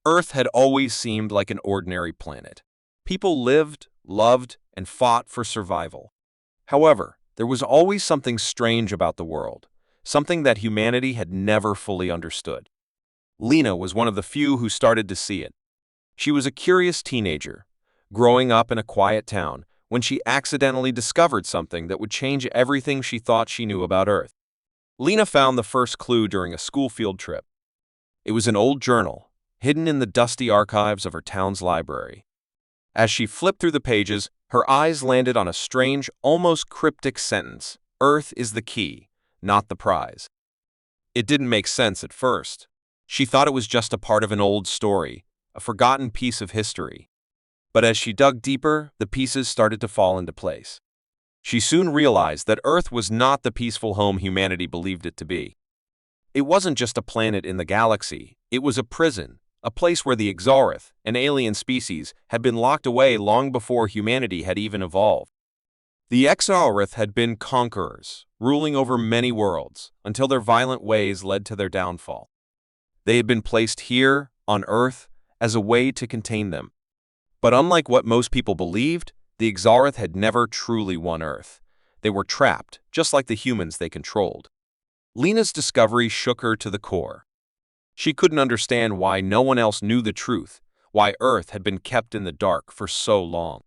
Earth had always seemed like an ordinary planet. People lived, loved, and fought for survival. However, there was always something strange about the world, something that humanity had never fully understood. Lena was one of the few who started to see it. She was a curious teenager, growing up in a quiet town, when she accidentally discovered something that would change everything she thought she knew about Earth. Lena found the first clue during a school field trip. It was an old journal, hidden in the dusty archives of her town's library. As she flipped through the pages, her eyes landed on a strange, almost cryptic sentence: "Earth is the key, not the prize." It didn't make sense at first. She thought it was just a part of an old story, a forgotten piece of history. But as she dug deeper, the pieces started to fall into place. She soon realized that Earth was not the peaceful home humanity believed it to be. It wasn't just a planet in the galaxy, it was a prison, a place where the Exarith, an alien species, had been locked away long before humanity had even evolved. The Exarith had been conquerors, ruling over many worlds, until their violent ways led to their downfall. They had been placed here, on Earth, as a way to contain them. But unlike what most people believed, the Exarith had never truly won Earth. They were trapped, just like the humans they controlled. Lena's discovery shook her to the core. She couldn't understand why no one else knew the truth, why Earth had been kept in the dark for so long.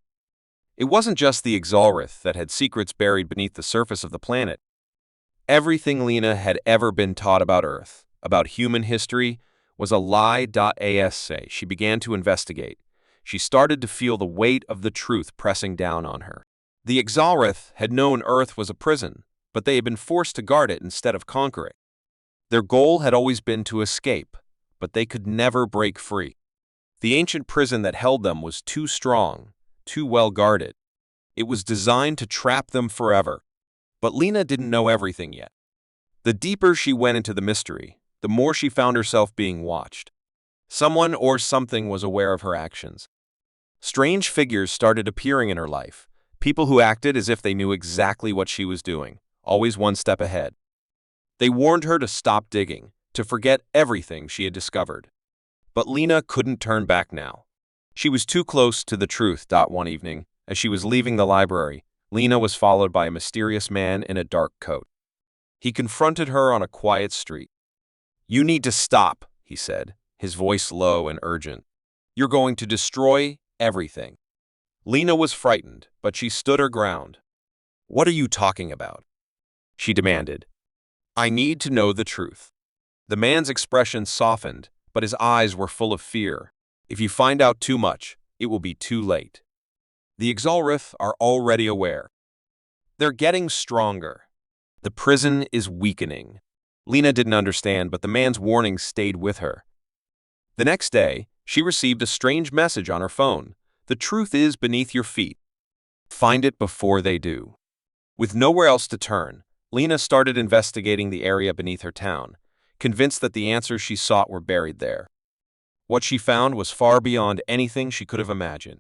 It wasn't just the Exarith that had secrets buried beneath the surface of the planet. Everything Lena had ever been taught about Earth, about human history, was a lie. As she began to investigate, she started to feel the weight of the truth pressing down on her. The Exarith had known Earth was a prison, but they had been forced to guard it instead of conquer it. Their goal had always been to escape, but they could never break free. The ancient prison that held them was too strong, too well guarded. It was designed to trap them forever. But Lena didn't know everything yet. The deeper she went into the mystery, the more she found herself being watched. Someone or something was aware of her actions. Strange figures started appearing in her life, people who acted as if they knew exactly what she was doing, always one step ahead. They warned her to stop digging, to forget everything she had discovered. But Lena couldn't turn back now. She was too close to the truth. One evening, as she was leaving the library, Lena was followed by a mysterious man in a dark coat. He confronted her on a quiet street. "You need to stop," he said, his voice low and urgent. "You're going to destroy everything." Lena was frightened, but she stood her ground. "What are you talking about?" she demanded. "I need to know the truth." The man's expression softened, but his eyes were full of fear. "If you find out too much, it will be too late. The Exarith are already aware. They're getting stronger. The prison is weakening." Lena didn't understand, but the man's warning stayed with her. The next day, she received a strange message on her phone. "The truth is beneath your feet. Find it before they do." With nowhere else to turn, Lena started investigating the area beneath her town, convinced that the answers she sought were buried there. What she found was far beyond anything she could have imagined.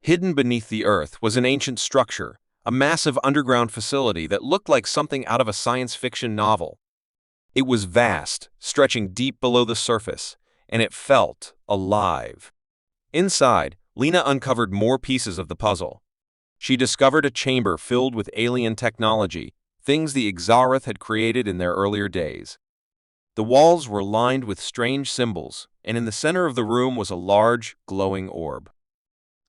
Hidden beneath the earth was an ancient structure, a massive underground facility that looked like something out of a science fiction novel. It was vast, stretching deep below the surface, and it felt alive. Inside, Lena uncovered more pieces of the puzzle. She discovered a chamber filled with alien technology, things the Exarith had created in their earlier days. The walls were lined with strange symbols, and in the center of the room was a large, glowing orb.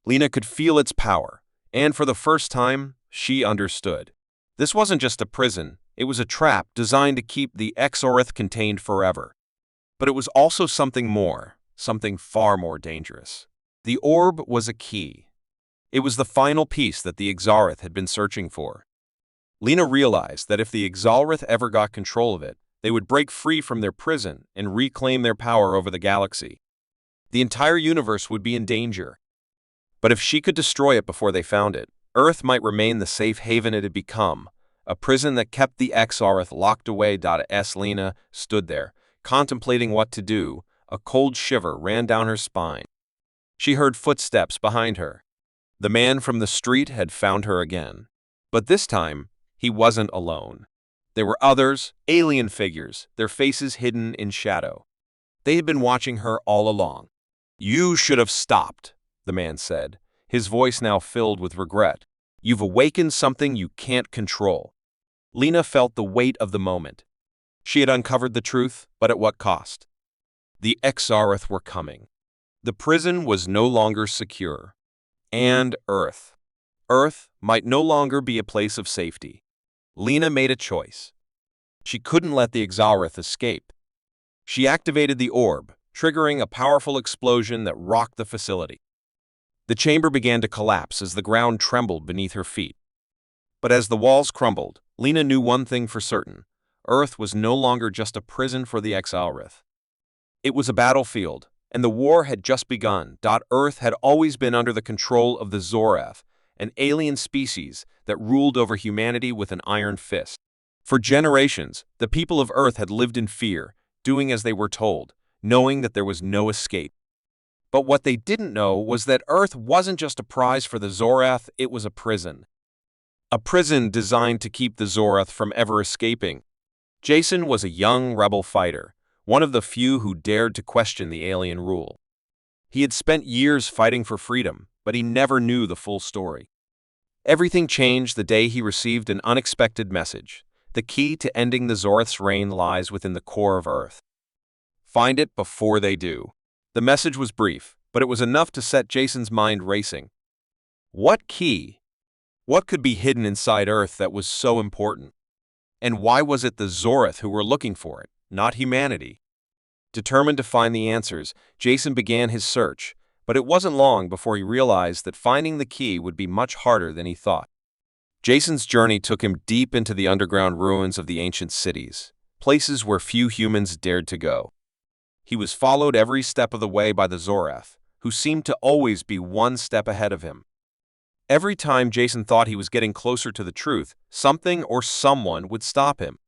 Lena could feel its power, and for the first time, she understood. This wasn't just a prison, it was a trap designed to keep the Exarith contained forever. But it was also something more, something far more dangerous. The orb was a key. It was the final piece that the Exarith had been searching for. Lena realized that if the Exarith ever got control of it, they would break free from their prison and reclaim their power over the galaxy. The entire universe would be in danger. But if she could destroy it before they found it, Earth might remain the safe haven it had become, a prison that kept the Exarith locked away. As Lena stood there, contemplating what to do, a cold shiver ran down her spine. She heard footsteps behind her. The man from the street had found her again. But this time, he wasn't alone. There were others, alien figures, their faces hidden in shadow. They had been watching her all along. "You should have stopped," the man said, his voice now filled with regret. "You've awakened something you can't control." Lena felt the weight of the moment. She had uncovered the truth, but at what cost? The Exareth were coming. The prison was no longer secure. And Earth. Earth might no longer be a place of safety. Lena made a choice. She couldn't let the Exareth escape. She activated the orb, triggering a powerful explosion that rocked the facility. The chamber began to collapse as the ground trembled beneath her feet. But as the walls crumbled, Lena knew one thing for certain. Earth was no longer just a prison for the Exareth. It was a battlefield, and the war had just begun. Earth had always been under the control of the Zorath, an alien species that ruled over humanity with an iron fist. For generations, the people of Earth had lived in fear, doing as they were told, knowing that there was no escape. But what they didn't know was that Earth wasn't just a prize for the Zorath, it was a prison. A prison designed to keep the Zorath from ever escaping. Jason was a young rebel fighter, one of the few who dared to question the alien rule. He had spent years fighting for freedom, but he never knew the full story. Everything changed the day he received an unexpected message. The key to ending the Zorath's reign lies within the core of Earth. Find it before they do. The message was brief, but it was enough to set Jason's mind racing. What key? What could be hidden inside Earth that was so important? And why was it the Zorath who were looking for it, not humanity? Determined to find the answers, Jason began his search, but it wasn't long before he realized that finding the key would be much harder than he thought. Jason's journey took him deep into the underground ruins of the ancient cities, places where few humans dared to go. He was followed every step of the way by the Zorath, who seemed to always be one step ahead of him. Every time Jason thought he was getting closer to the truth, something or someone would stop him.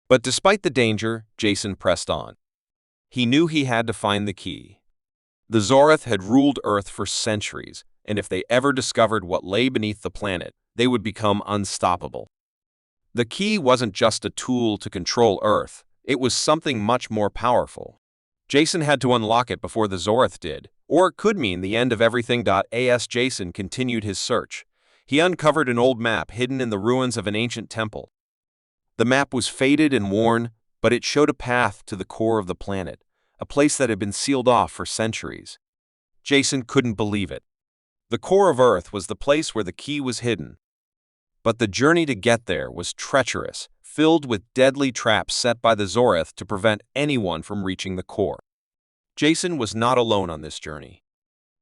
But despite the danger, Jason pressed on. He knew he had to find the key. The Zorath had ruled Earth for centuries, and if they ever discovered what lay beneath the planet, they would become unstoppable. The key wasn't just a tool to control Earth, it was something much more powerful. Jason had to unlock it before the Zorath did, or it could mean the end of everything. As Jason continued his search, he uncovered an old map hidden in the ruins of an ancient temple. The map was faded and worn, but it showed a path to the core of the planet, a place that had been sealed off for centuries. Jason couldn't believe it. The core of Earth was the place where the key was hidden. But the journey to get there was treacherous, filled with deadly traps set by the Zorath to prevent anyone from reaching the core. Jason was not alone on this journey.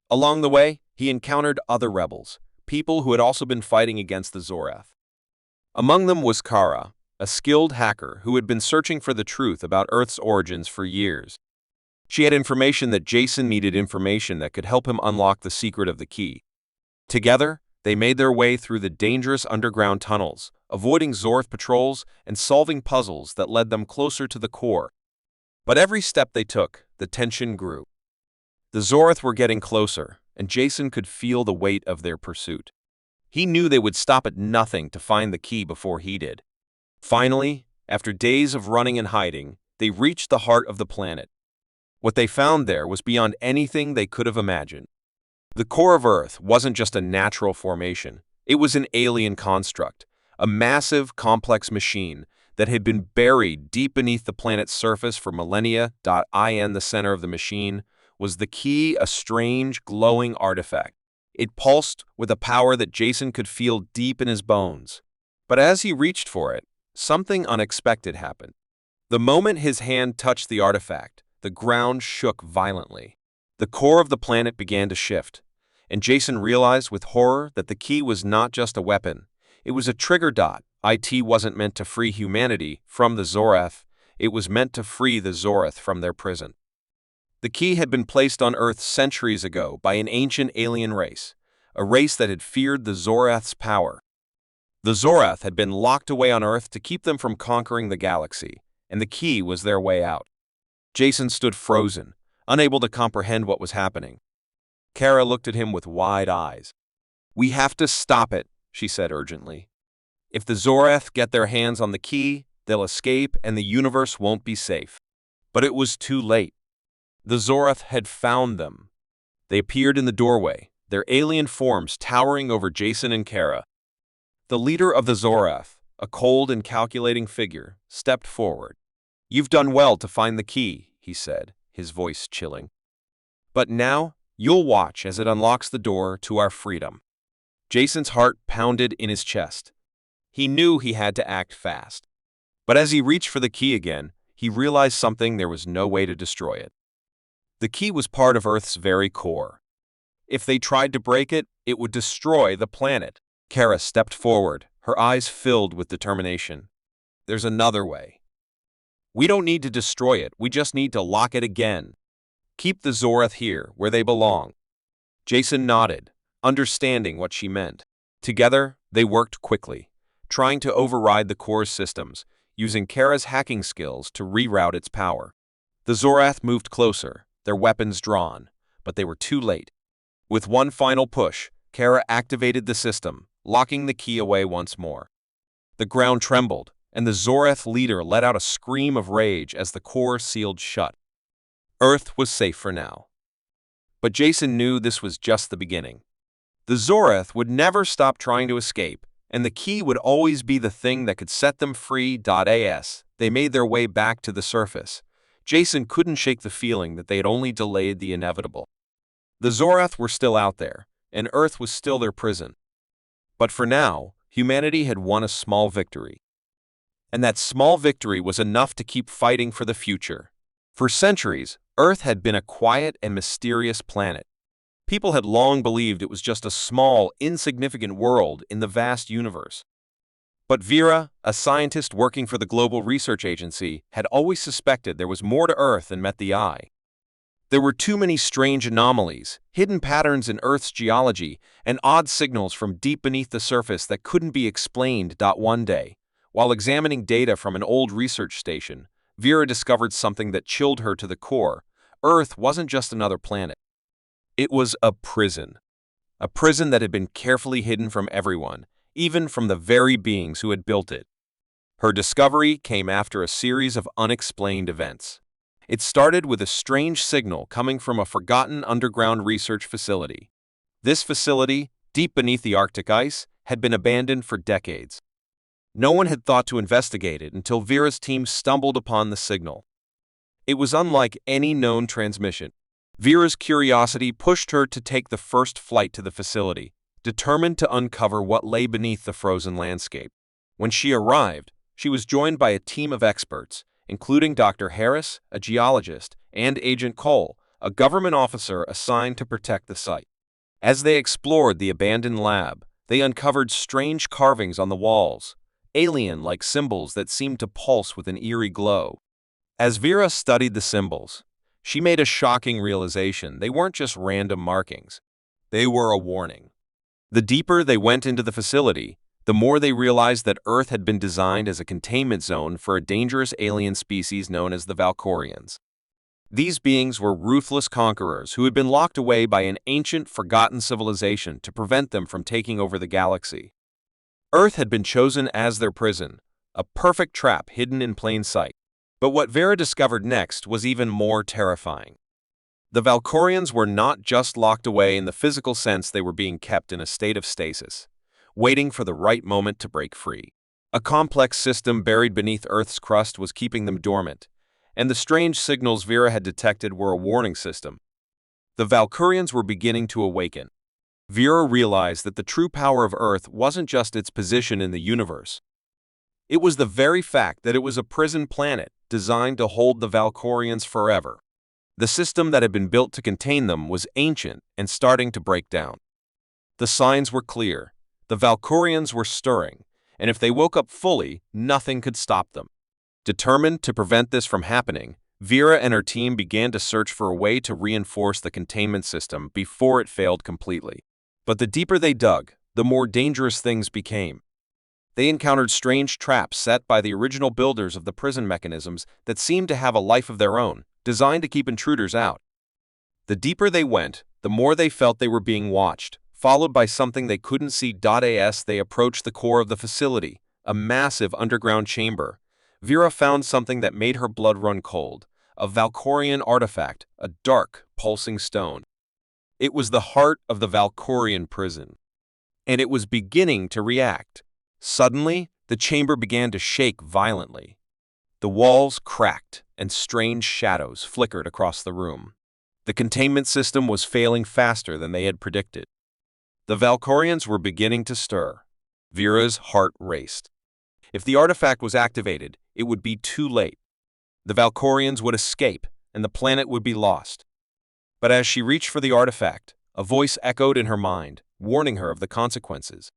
Along the way, he encountered other rebels, people who had also been fighting against the Zorath. Among them was Kara, a skilled hacker who had been searching for the truth about Earth's origins for years. She had information that Jason needed, information that could help him unlock the secret of the key. Together, they made their way through the dangerous underground tunnels, avoiding Zorath patrols and solving puzzles that led them closer to the core. But every step they took, the tension grew. The Zorath were getting closer, and Jason could feel the weight of their pursuit. He knew they would stop at nothing to find the key before he did. Finally, after days of running and hiding, they reached the heart of the planet. What they found there was beyond anything they could have imagined. The core of Earth wasn't just a natural formation, it was an alien construct, a massive, complex machine that had been buried deep beneath the planet's surface for millennia. In the center of the machine was the key, a strange, glowing artifact. It pulsed with a power that Jason could feel deep in his bones. But as he reached for it, something unexpected happened. The moment his hand touched the artifact, the ground shook violently. The core of the planet began to shift, and Jason realized with horror that the key was not just a weapon. It was a trigger. It wasn't meant to free humanity from the Zorath, it was meant to free the Zorath from their prison. The key had been placed on Earth centuries ago by an ancient alien race, a race that had feared the Zorath's power. The Zorath had been locked away on Earth to keep them from conquering the galaxy, and the key was their way out. Jason stood frozen, unable to comprehend what was happening. Kara looked at him with wide eyes. "We have to stop it," she said urgently. "If the Zorath get their hands on the key, they'll escape and the universe won't be safe." But it was too late. The Zorath had found them. They appeared in the doorway, their alien forms towering over Jason and Kara. The leader of the Zorath, a cold and calculating figure, stepped forward. "You've done well to find the key," he said, his voice chilling. "But now, you'll watch as it unlocks the door to our freedom." Jason's heart pounded in his chest. He knew he had to act fast. But as he reached for the key again, he realized something: there was no way to destroy it. The key was part of Earth's very core. If they tried to break it, it would destroy the planet. Kara stepped forward, her eyes filled with determination. "There's another way. We don't need to destroy it, we just need to lock it again. Keep the Zorath here, where they belong." Jason nodded, understanding what she meant. Together, they worked quickly, trying to override the core's systems, using Kara's hacking skills to reroute its power. The Zorath moved closer, their weapons drawn, but they were too late. With one final push, Kara activated the system, locking the key away once more. The ground trembled, and the Zorath leader let out a scream of rage as the core sealed shut. Earth was safe for now. But Jason knew this was just the beginning. The Zorath would never stop trying to escape, and the key would always be the thing that could set them free. As they made their way back to the surface, Jason couldn't shake the feeling that they had only delayed the inevitable. The Zorath were still out there, and Earth was still their prison. But for now, humanity had won a small victory. And that small victory was enough to keep fighting for the future. For centuries, Earth had been a quiet and mysterious planet. People had long believed it was just a small, insignificant world in the vast universe. But Vera, a scientist working for the Global Research Agency, had always suspected there was more to Earth than met the eye. There were too many strange anomalies, hidden patterns in Earth's geology, and odd signals from deep beneath the surface that couldn't be explained. One day, while examining data from an old research station, Vera discovered something that chilled her to the core. Earth wasn't just another planet. It was a prison. A prison that had been carefully hidden from everyone, even from the very beings who had built it. Her discovery came after a series of unexplained events. It started with a strange signal coming from a forgotten underground research facility. This facility, deep beneath the Arctic ice, had been abandoned for decades. No one had thought to investigate it until Vera's team stumbled upon the signal. It was unlike any known transmission. Vera's curiosity pushed her to take the first flight to the facility, determined to uncover what lay beneath the frozen landscape. When she arrived, she was joined by a team of experts, including Dr. Harris, a geologist, and Agent Cole, a government officer assigned to protect the site. As they explored the abandoned lab, they uncovered strange carvings on the walls, alien-like symbols that seemed to pulse with an eerie glow. As Vera studied the symbols, she made a shocking realization: they weren't just random markings. They were a warning. The deeper they went into the facility, the more they realized that Earth had been designed as a containment zone for a dangerous alien species known as the Valkorians. These beings were ruthless conquerors who had been locked away by an ancient, forgotten civilization to prevent them from taking over the galaxy. Earth had been chosen as their prison, a perfect trap hidden in plain sight. But what Vera discovered next was even more terrifying. The Valkorians were not just locked away in the physical sense; they were being kept in a state of stasis, waiting for the right moment to break free. A complex system buried beneath Earth's crust was keeping them dormant, and the strange signals Vera had detected were a warning system. The Valkorians were beginning to awaken. Vera realized that the true power of Earth wasn't just its position in the universe. It was the very fact that it was a prison planet designed to hold the Valkorians forever. The system that had been built to contain them was ancient and starting to break down. The signs were clear. The Valkorians were stirring, and if they woke up fully, nothing could stop them. Determined to prevent this from happening, Vera and her team began to search for a way to reinforce the containment system before it failed completely. But the deeper they dug, the more dangerous things became. They encountered strange traps set by the original builders of the prison mechanisms that seemed to have a life of their own, designed to keep intruders out. The deeper they went, the more they felt they were being watched, followed by something they couldn't see. As they approached the core of the facility, a massive underground chamber, Vera found something that made her blood run cold: a Valkorian artifact, a dark, pulsing stone. It was the heart of the Valkorian prison, and it was beginning to react. Suddenly, the chamber began to shake violently. The walls cracked, and strange shadows flickered across the room. The containment system was failing faster than they had predicted. The Valkorians were beginning to stir. Vera's heart raced. If the artifact was activated, it would be too late. The Valkorians would escape, and the planet would be lost. But as she reached for the artifact, a voice echoed in her mind, warning her of the consequences.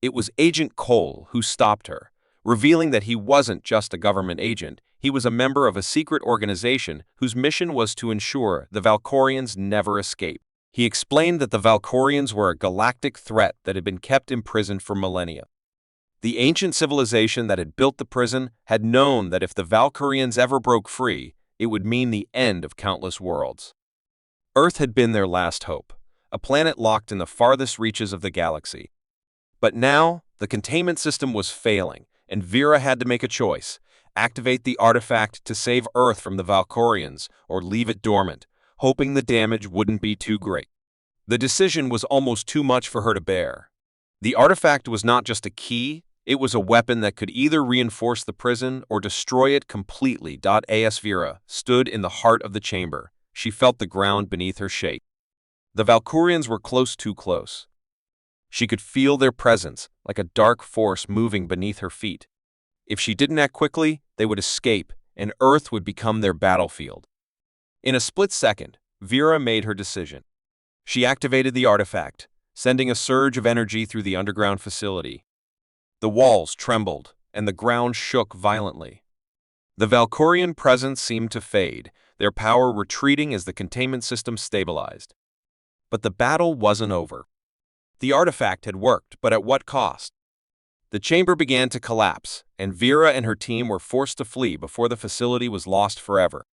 It was Agent Cole who stopped her, revealing that he wasn't just a government agent, he was a member of a secret organization whose mission was to ensure the Valkorians never escape. He explained that the Valkorians were a galactic threat that had been kept imprisoned for millennia. The ancient civilization that had built the prison had known that if the Valkorians ever broke free, it would mean the end of countless worlds. Earth had been their last hope, a planet locked in the farthest reaches of the galaxy. But now, the containment system was failing, and Vera had to make a choice: activate the artifact to save Earth from the Valkorians, or leave it dormant, hoping the damage wouldn't be too great. The decision was almost too much for her to bear. The artifact was not just a key, it was a weapon that could either reinforce the prison or destroy it completely. As Vera stood in the heart of the chamber, she felt the ground beneath her shake. The Valkorians were too close. She could feel their presence, like a dark force moving beneath her feet. If she didn't act quickly, they would escape, and Earth would become their battlefield. In a split second, Vera made her decision. She activated the artifact, sending a surge of energy through the underground facility. The walls trembled, and the ground shook violently. The Valkorian presence seemed to fade, their power retreating as the containment system stabilized. But the battle wasn't over. The artifact had worked, but at what cost? The chamber began to collapse, and Vera and her team were forced to flee before the facility was lost forever.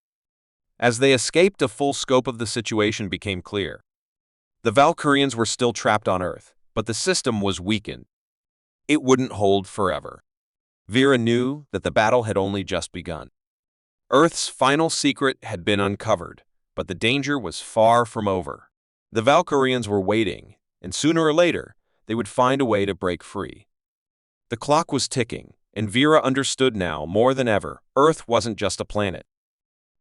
As they escaped, a full scope of the situation became clear. The Valkorians were still trapped on Earth, but the system was weakened. It wouldn't hold forever. Vera knew that the battle had only just begun. Earth's final secret had been uncovered, but the danger was far from over. The Valkorians were waiting, and sooner or later, they would find a way to break free. The clock was ticking, and Vera understood now more than ever, Earth wasn't just a planet.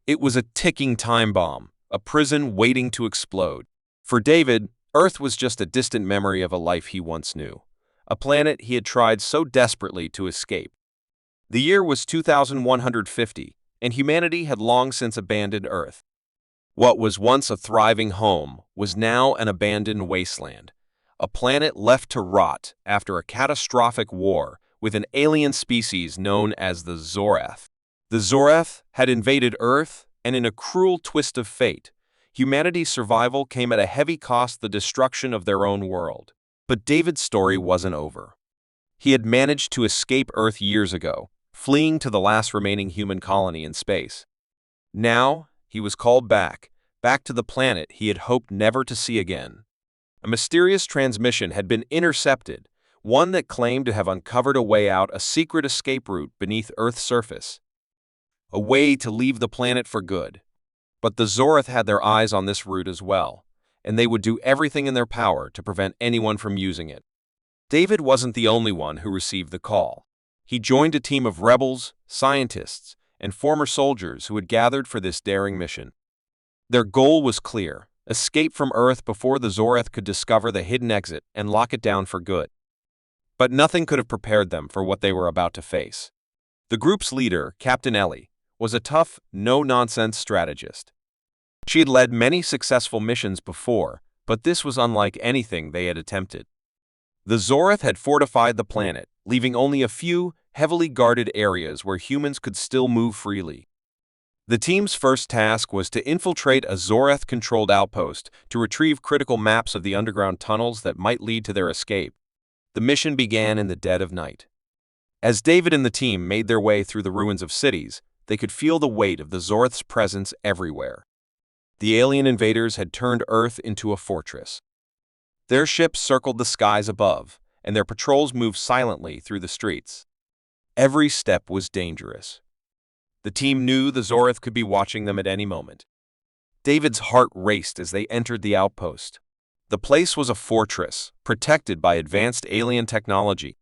It was a ticking time bomb, a prison waiting to explode. For David, Earth was just a distant memory of a life he once knew, a planet he had tried so desperately to escape. The year was 2150, and humanity had long since abandoned Earth. What was once a thriving home was now an abandoned wasteland, a planet left to rot after a catastrophic war with an alien species known as the Zorath. The Zorath had invaded Earth, and in a cruel twist of fate, humanity's survival came at a heavy cost: the destruction of their own world. But David's story wasn't over. He had managed to escape Earth years ago, fleeing to the last remaining human colony in space. Now, he was called back to the planet he had hoped never to see again. A mysterious transmission had been intercepted, one that claimed to have uncovered a way out, a secret escape route beneath Earth's surface. A way to leave the planet for good. But the Zorath had their eyes on this route as well, and they would do everything in their power to prevent anyone from using it. David wasn't the only one who received the call. He joined a team of rebels, scientists, and former soldiers who had gathered for this daring mission. Their goal was clear: escape from Earth before the Zorath could discover the hidden exit and lock it down for good. But nothing could have prepared them for what they were about to face. The group's leader, Captain Ellie, was a tough, no-nonsense strategist. She had led many successful missions before, but this was unlike anything they had attempted. The Zorath had fortified the planet, leaving only a few heavily guarded areas where humans could still move freely. The team's first task was to infiltrate a Zorath-controlled outpost to retrieve critical maps of the underground tunnels that might lead to their escape. The mission began in the dead of night. As David and the team made their way through the ruins of cities, they could feel the weight of the Zorath's presence everywhere. The alien invaders had turned Earth into a fortress. Their ships circled the skies above, and their patrols moved silently through the streets. Every step was dangerous. The team knew the Zorath could be watching them at any moment. David's heart raced as they entered the outpost. The place was a fortress, protected by advanced alien technology.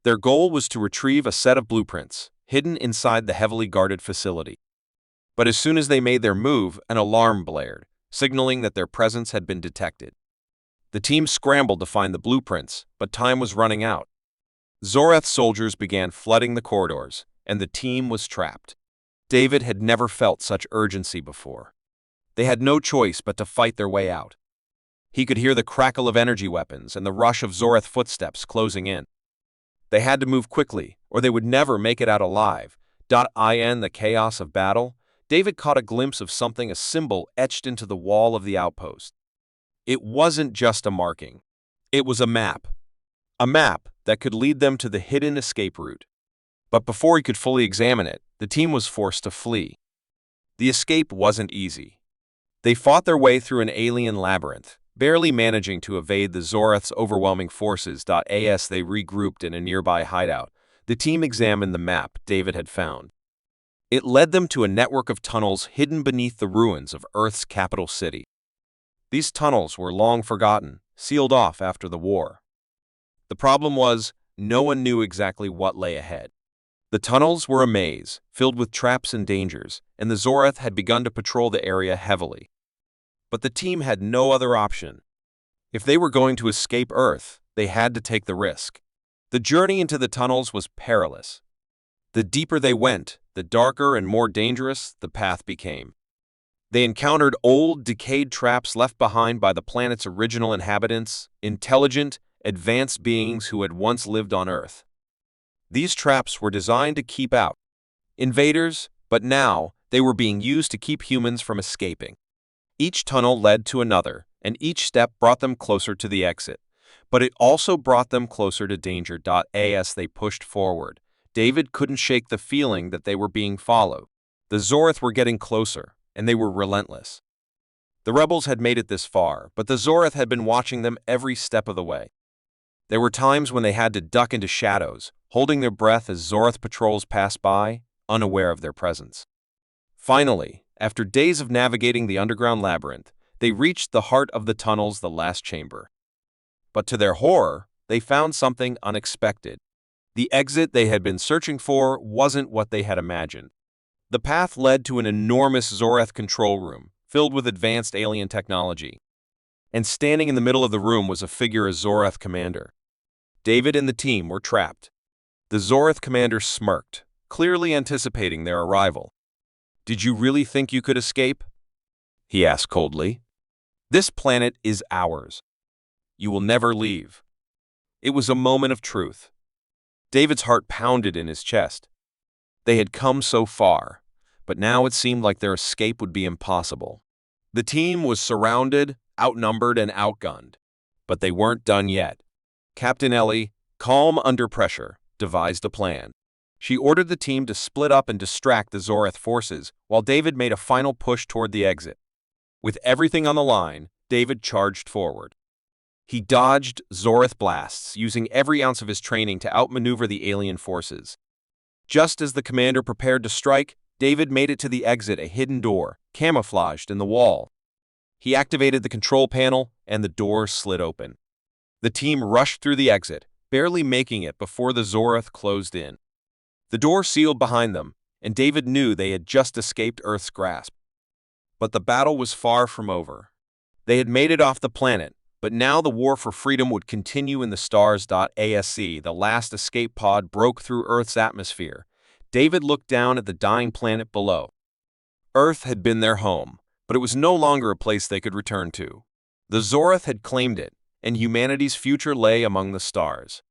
Their goal was to retrieve a set of blueprints, hidden inside the heavily guarded facility. But as soon as they made their move, an alarm blared, signaling that their presence had been detected. The team scrambled to find the blueprints, but time was running out. Zorath soldiers began flooding the corridors, and the team was trapped. David had never felt such urgency before. They had no choice but to fight their way out. He could hear the crackle of energy weapons and the rush of Zorath footsteps closing in. They had to move quickly, or they would never make it out alive. In the chaos of battle, David caught a glimpse of something, a symbol etched into the wall of the outpost. It wasn't just a marking. It was a map. A map that could lead them to the hidden escape route. But before he could fully examine it, the team was forced to flee. The escape wasn't easy. They fought their way through an alien labyrinth, barely managing to evade the Zorath's overwhelming forces. As they regrouped in a nearby hideout, the team examined the map David had found. It led them to a network of tunnels hidden beneath the ruins of Earth's capital city. These tunnels were long forgotten, sealed off after the war. The problem was, no one knew exactly what lay ahead. The tunnels were a maze, filled with traps and dangers, and the Zorath had begun to patrol the area heavily. But the team had no other option. If they were going to escape Earth, they had to take the risk. The journey into the tunnels was perilous. The deeper they went, the darker and more dangerous the path became. They encountered old, decayed traps left behind by the planet's original inhabitants, intelligent, advanced beings who had once lived on Earth. These traps were designed to keep out invaders, but now they were being used to keep humans from escaping. Each tunnel led to another, and each step brought them closer to the exit. But it also brought them closer to danger. As they pushed forward, David couldn't shake the feeling that they were being followed. The Zorath were getting closer, and they were relentless. The rebels had made it this far, but the Zorath had been watching them every step of the way. There were times when they had to duck into shadows, holding their breath as Zorath patrols passed by, unaware of their presence. Finally, after days of navigating the underground labyrinth, they reached the heart of the tunnel's last chamber. But to their horror, they found something unexpected. The exit they had been searching for wasn't what they had imagined. The path led to an enormous Zorath control room, filled with advanced alien technology. And standing in the middle of the room was a figure, a Zorath commander. David and the team were trapped. The Zorath commander smirked, clearly anticipating their arrival. "Did you really think you could escape?" he asked coldly. "This planet is ours. You will never leave." It was a moment of truth. David's heart pounded in his chest. They had come so far, but now it seemed like their escape would be impossible. The team was surrounded, outnumbered, and outgunned. But they weren't done yet. Captain Ellie, calm under pressure, devised a plan. She ordered the team to split up and distract the Zorath forces, while David made a final push toward the exit. With everything on the line, David charged forward. He dodged Zorath blasts, using every ounce of his training to outmaneuver the alien forces. Just as the commander prepared to strike, David made it to the exit, a hidden door, camouflaged in the wall. He activated the control panel, and the door slid open. The team rushed through the exit, barely making it before the Zorath closed in. The door sealed behind them, and David knew they had just escaped Earth's grasp. But the battle was far from over. They had made it off the planet, but now the war for freedom would continue in the stars. The last escape pod broke through Earth's atmosphere. David looked down at the dying planet below. Earth had been their home, but it was no longer a place they could return to. The Zorath had claimed it, and humanity's future lay among the stars.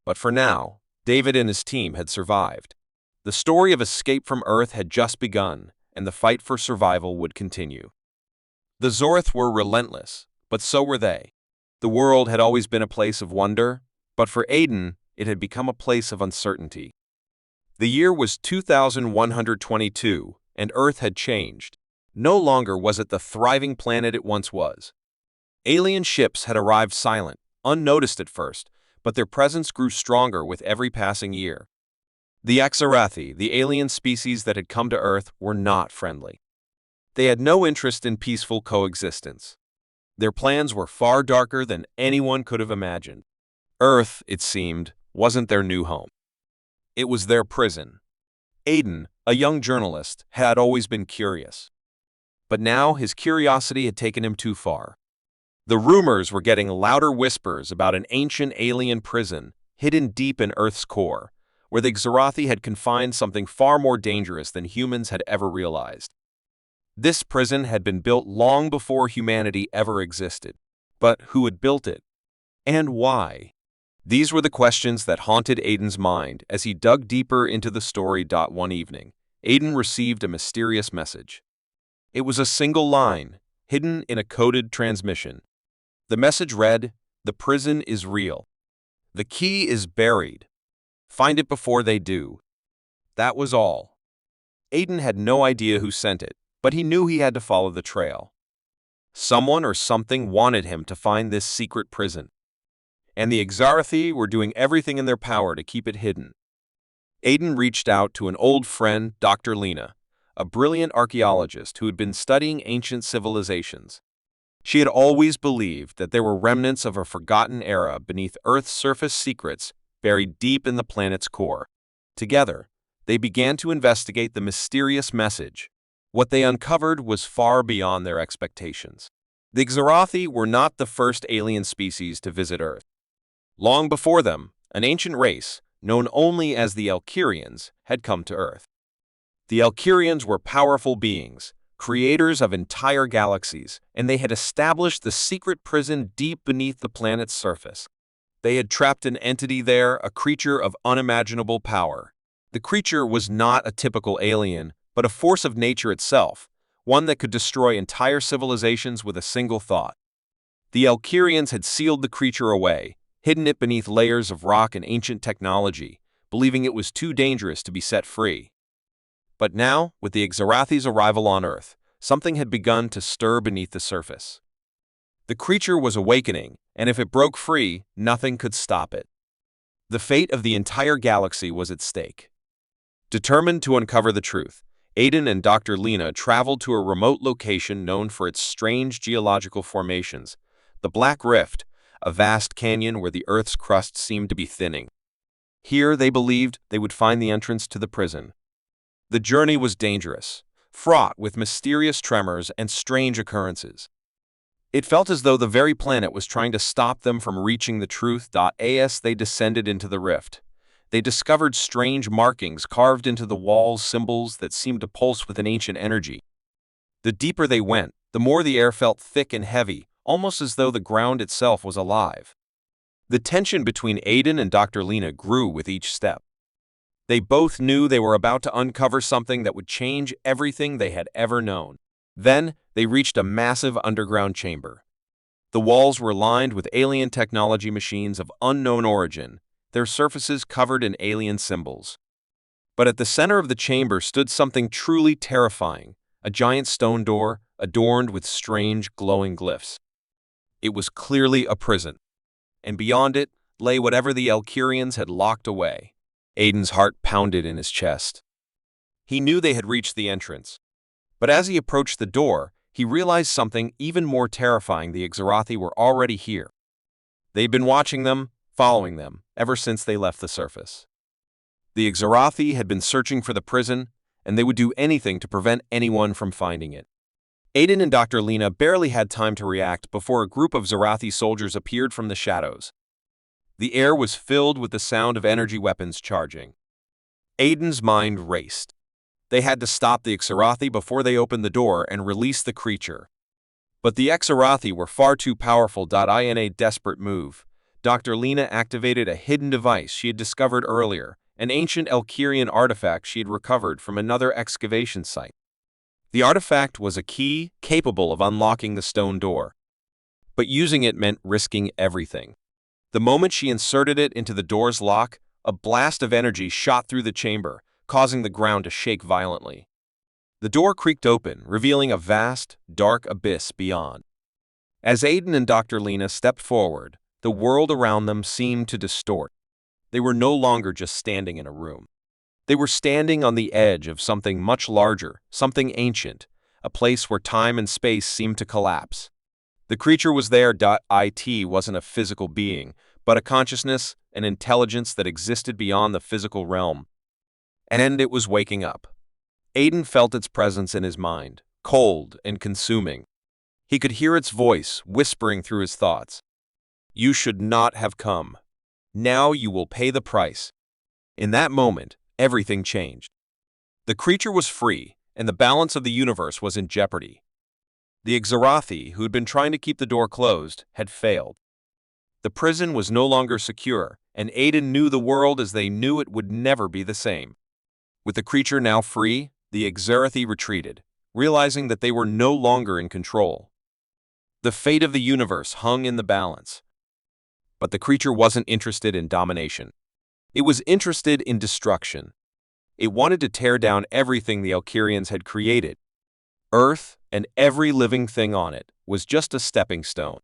But for now, David and his team had survived. The story of escape from Earth had just begun, and the fight for survival would continue. The Zorath were relentless, but so were they. The world had always been a place of wonder, but for Aiden, it had become a place of uncertainty. The year was 2122, and Earth had changed. No longer was it the thriving planet it once was. Alien ships had arrived silent, unnoticed at first, but their presence grew stronger with every passing year. The Axarathi, the alien species that had come to Earth, were not friendly. They had no interest in peaceful coexistence. Their plans were far darker than anyone could have imagined. Earth, it seemed, wasn't their new home. It was their prison. Aiden, a young journalist, had always been curious. But now his curiosity had taken him too far. The rumors were getting louder whispers about an ancient alien prison hidden deep in Earth's core, where the Xerathi had confined something far more dangerous than humans had ever realized. This prison had been built long before humanity ever existed. But who had built it? And why? These were the questions that haunted Aiden's mind as he dug deeper into the story. One evening, Aiden received a mysterious message. It was a single line, hidden in a coded transmission. The message read, "The prison is real. The key is buried. Find it before they do." That was all. Aiden had no idea who sent it, but he knew he had to follow the trail. Someone or something wanted him to find this secret prison, and the Xerathi were doing everything in their power to keep it hidden. Aiden reached out to an old friend, Dr. Lena, a brilliant archaeologist who had been studying ancient civilizations. She had always believed that there were remnants of a forgotten era beneath Earth's surface, secrets buried deep in the planet's core. Together, they began to investigate the mysterious message. What they uncovered was far beyond their expectations. The Xerathi were not the first alien species to visit Earth. Long before them, an ancient race, known only as the Elkyrians, had come to Earth. The Elkyrians were powerful beings, creators of entire galaxies, and they had established the secret prison deep beneath the planet's surface. They had trapped an entity there, a creature of unimaginable power. The creature was not a typical alien, but a force of nature itself, one that could destroy entire civilizations with a single thought. The Elkyrians had sealed the creature away, hidden it beneath layers of rock and ancient technology, believing it was too dangerous to be set free. But now, with the Xerathi's arrival on Earth, something had begun to stir beneath the surface. The creature was awakening, and if it broke free, nothing could stop it. The fate of the entire galaxy was at stake. Determined to uncover the truth, Aiden and Dr. Lena traveled to a remote location known for its strange geological formations, the Black Rift, a vast canyon where the Earth's crust seemed to be thinning. Here, they believed, they would find the entrance to the prison. The journey was dangerous, fraught with mysterious tremors and strange occurrences. It felt as though the very planet was trying to stop them from reaching the truth. As they descended into the rift, they discovered strange markings carved into the walls, symbols that seemed to pulse with an ancient energy. The deeper they went, the more the air felt thick and heavy, almost as though the ground itself was alive. The tension between Aiden and Dr. Lena grew with each step. They both knew they were about to uncover something that would change everything they had ever known. Then, they reached a massive underground chamber. The walls were lined with alien technology machines of unknown origin, their surfaces covered in alien symbols. But at the center of the chamber stood something truly terrifying, a giant stone door adorned with strange, glowing glyphs. It was clearly a prison, and beyond it lay whatever the Elkyrians had locked away. Aiden's heart pounded in his chest. He knew they had reached the entrance. But as he approached the door, he realized something even more terrifying. The Xerathi were already here. They'd been watching them, following them, ever since they left the surface. The Xerathi had been searching for the prison, and they would do anything to prevent anyone from finding it. Aiden and Dr. Lena barely had time to react before a group of Xerathi soldiers appeared from the shadows. The air was filled with the sound of energy weapons charging. Aiden's mind raced. They had to stop the Xerathi before they opened the door and release the creature. But the Xerathi were far too powerful. In a desperate move, Dr. Lena activated a hidden device she had discovered earlier, an ancient Elkyrian artifact she had recovered from another excavation site. The artifact was a key capable of unlocking the stone door. But using it meant risking everything. The moment she inserted it into the door's lock, a blast of energy shot through the chamber, causing the ground to shake violently. The door creaked open, revealing a vast, dark abyss beyond. As Aiden and Dr. Lena stepped forward, the world around them seemed to distort. They were no longer just standing in a room. They were standing on the edge of something much larger, something ancient, a place where time and space seemed to collapse. The creature was there. It wasn't a physical being, but a consciousness, an intelligence that existed beyond the physical realm. And it was waking up. Aiden felt its presence in his mind, cold and consuming. He could hear its voice whispering through his thoughts. You should not have come. Now you will pay the price. In that moment, everything changed. The creature was free, and the balance of the universe was in jeopardy. The Xerathi, who had been trying to keep the door closed, had failed. The prison was no longer secure, and Aiden knew the world as they knew it would never be the same. With the creature now free, the Xerathi retreated, realizing that they were no longer in control. The fate of the universe hung in the balance. But the creature wasn't interested in domination. It was interested in destruction. It wanted to tear down everything the Alkirians had created. Earth and every living thing on it was just a stepping stone.